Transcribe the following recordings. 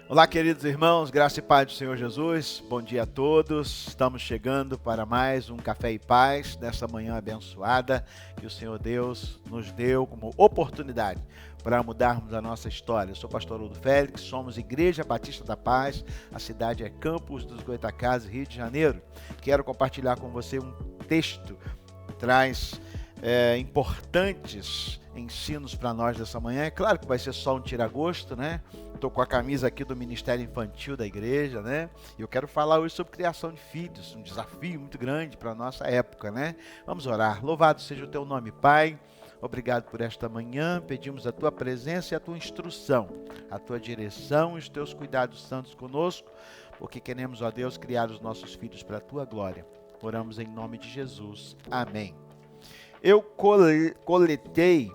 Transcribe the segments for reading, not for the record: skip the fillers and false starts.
Olá, queridos irmãos, graça e paz do Senhor Jesus, bom dia a todos. Estamos chegando para mais um Café e Paz, nessa manhã abençoada que o Senhor Deus nos deu como oportunidade para mudarmos a nossa história. Eu sou o pastor Udo Félix, somos Igreja Batista da Paz, a cidade é Campos dos Goytacazes, Rio de Janeiro. Quero compartilhar com você um texto que traz importantes ensinos para nós dessa manhã. É claro que vai ser só um tira-gosto, né? Estou com a camisa aqui do Ministério Infantil da igreja, né? E eu quero falar hoje sobre criação de filhos, um desafio muito grande para a nossa época, né? Vamos orar. Louvado seja o teu nome, Pai. Obrigado por esta manhã. Pedimos a tua presença e a tua instrução, a tua direção e os teus cuidados santos conosco, porque queremos, ó Deus, criar os nossos filhos para a tua glória. Oramos em nome de Jesus. Amém. Eu coletei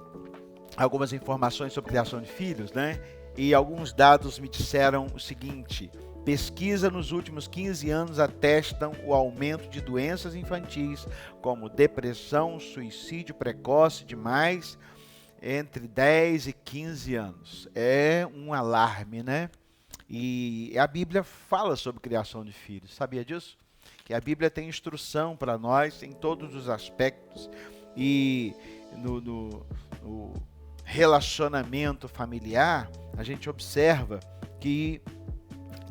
algumas informações sobre criação de filhos, né? E alguns dados me disseram o seguinte: pesquisa nos últimos 15 anos atestam o aumento de doenças infantis, como depressão, suicídio precoce demais, entre 10 e 15 anos. É um alarme, né? E a Bíblia fala sobre criação de filhos, sabia disso? Que a Bíblia tem instrução para nós em todos os aspectos. E no relacionamento familiar, a gente observa que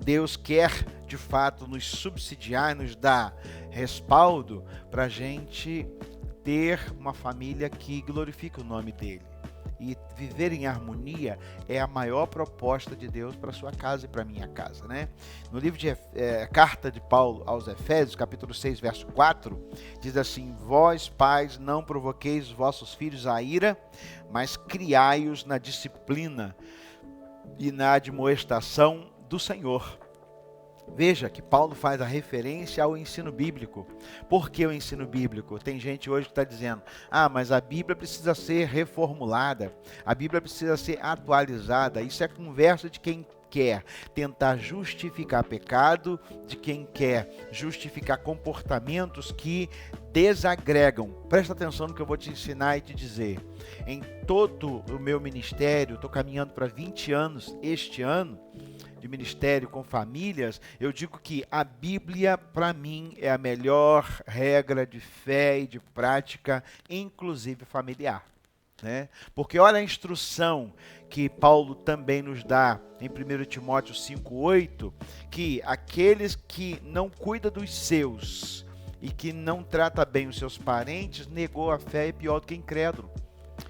Deus quer, de fato, nos subsidiar, nos dar respaldo para a gente ter uma família que glorifique o nome dele. E viver em harmonia é a maior proposta de Deus para a sua casa e para a minha casa, né? No livro de Carta de Paulo aos Efésios, capítulo 6, verso 4, diz assim: vós, pais, não provoqueis os vossos filhos à ira, mas criai-os na disciplina e na admoestação do Senhor. Veja que Paulo faz a referência ao ensino bíblico. Por que o ensino bíblico? Tem gente hoje que está dizendo: mas a Bíblia precisa ser reformulada, a Bíblia precisa ser atualizada. Isso é conversa de quem quer tentar justificar pecado, de quem quer justificar comportamentos que desagregam. Presta atenção no que eu vou te ensinar e te dizer. Em todo o meu ministério, estou caminhando para 20 anos este ano, de ministério com famílias, eu digo que a Bíblia, para mim, é a melhor regra de fé e de prática, inclusive familiar, né? Porque olha a instrução que Paulo também nos dá em 1 Timóteo 5,8, que aqueles que não cuidam dos seus e que não trata bem os seus parentes, negou a fé e é pior do que incrédulo.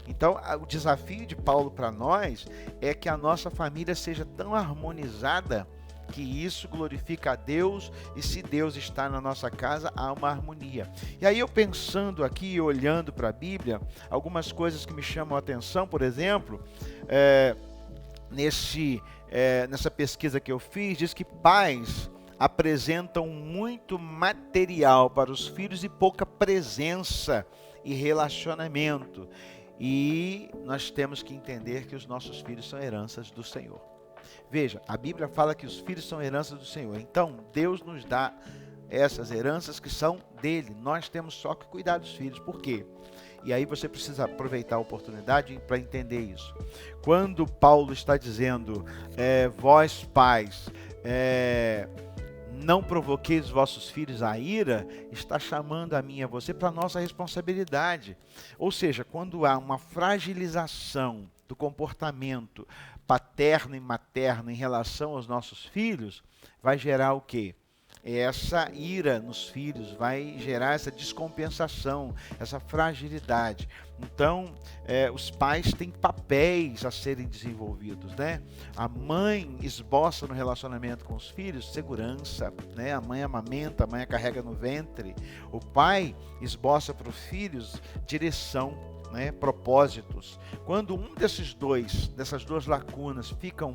Então, o desafio de Paulo para nós é que a nossa família seja tão harmonizada que isso glorifica a Deus, e se Deus está na nossa casa, há uma harmonia. E aí eu pensando aqui e olhando para a Bíblia, algumas coisas que me chamam a atenção, por exemplo, nessa pesquisa que eu fiz, diz que pais apresentam muito material para os filhos e pouca presença e relacionamento. E nós temos que entender que os nossos filhos são heranças do Senhor. Veja, a Bíblia fala que os filhos são heranças do Senhor. Então, Deus nos dá essas heranças que são dele. Nós temos só que cuidar dos filhos. Por quê? E aí você precisa aproveitar a oportunidade para entender isso. Quando Paulo está dizendo, vós pais, não provoqueis os vossos filhos à ira, está chamando a mim e a você para a nossa responsabilidade. Ou seja, quando há uma fragilização do comportamento paterno e materno em relação aos nossos filhos, vai gerar o quê? Essa ira nos filhos, vai gerar essa descompensação, essa fragilidade. Então, os pais têm papéis a serem desenvolvidos, né? A mãe esboça no relacionamento com os filhos segurança, né? A mãe amamenta, a mãe carrega no ventre. O pai esboça para os filhos direção, né? Propósitos. Quando dessas duas lacunas ficam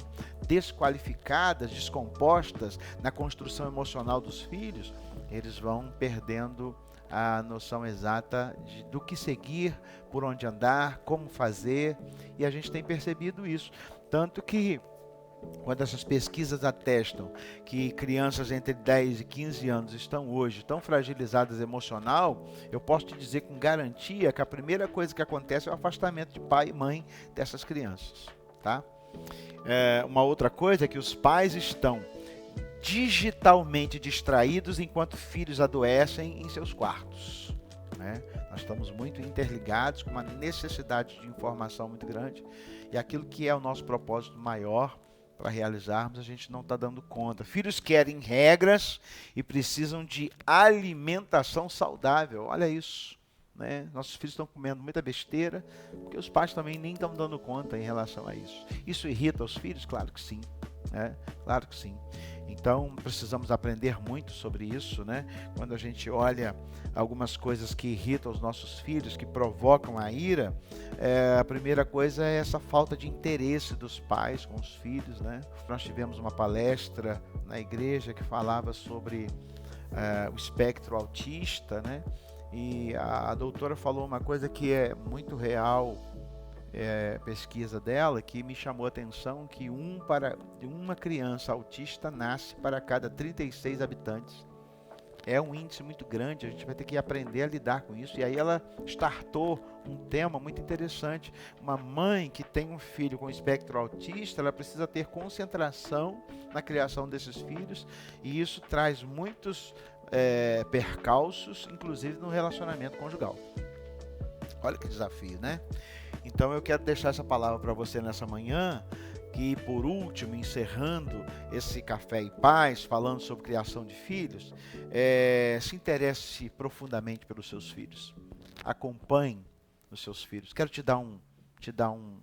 desqualificadas, descompostas na construção emocional dos filhos, eles vão perdendo a noção exata do que seguir, por onde andar, como fazer, e a gente tem percebido isso. Tanto que, quando essas pesquisas atestam que crianças entre 10 e 15 anos estão hoje tão fragilizadas emocional, eu posso te dizer com garantia que a primeira coisa que acontece é o afastamento de pai e mãe dessas crianças, tá? Uma outra coisa é que os pais estão digitalmente distraídos enquanto filhos adoecem em seus quartos, né? Nós estamos muito interligados, com uma necessidade de informação muito grande, e aquilo que é o nosso propósito maior para realizarmos, a gente não está dando conta. Filhos querem regras e precisam de alimentação saudável. Olha isso, né? Nossos filhos estão comendo muita besteira, porque os pais também nem estão dando conta em relação a isso. Isso irrita os filhos? Claro que sim, né? Claro que sim. Então, precisamos aprender muito sobre isso, né? Quando a gente olha algumas coisas que irritam os nossos filhos, que provocam a ira, a primeira coisa é essa falta de interesse dos pais com os filhos, né? Nós tivemos uma palestra na igreja que falava sobre o espectro autista, né? E a doutora falou uma coisa que é muito real, pesquisa dela, que me chamou a atenção, que uma criança autista nasce para cada 36 habitantes. É um índice muito grande, a gente vai ter que aprender a lidar com isso. E aí ela startou um tema muito interessante. Uma mãe que tem um filho com espectro autista, ela precisa ter concentração na criação desses filhos, e isso traz muitos percalços, inclusive no relacionamento conjugal. Olha que desafio, né? Então eu quero deixar essa palavra para você nessa manhã, que por último, encerrando esse Café e Paz, falando sobre criação de filhos, se interesse profundamente pelos seus filhos. Acompanhe os seus filhos. Quero te dar um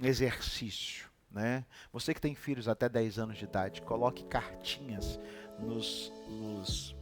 exercício, né? Você que tem filhos até 10 anos de idade, coloque cartinhas nos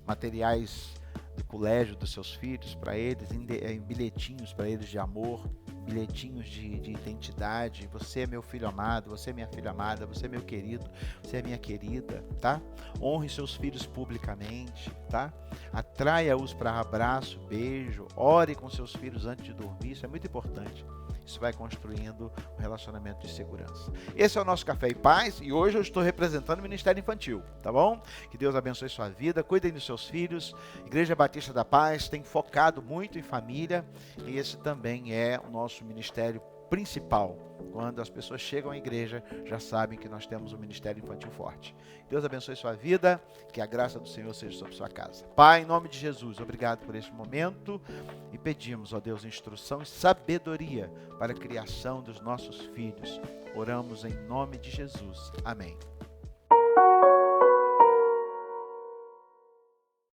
materiais do colégio dos seus filhos, para eles, em bilhetinhos para eles de amor, bilhetinhos de identidade. Você é meu filho amado, você é minha filha amada, você é meu querido, você é minha querida, tá? Honre seus filhos publicamente, tá? Atraia-os para abraço, beijo, ore com seus filhos antes de dormir, isso é muito importante. Isso vai construindo um relacionamento de segurança. Esse é o nosso Café e Paz, e hoje eu estou representando o Ministério Infantil, tá bom? Que Deus abençoe sua vida, cuidem dos seus filhos. Igreja Batista da Paz tem focado muito em família, e esse também é o nosso ministério principal. Quando as pessoas chegam à igreja, já sabem que nós temos um ministério infantil forte. Deus abençoe sua vida, que a graça do Senhor seja sobre sua casa. Pai, em nome de Jesus, obrigado por este momento, e pedimos, ó Deus, instrução e sabedoria para a criação dos nossos filhos. Oramos em nome de Jesus. Amém.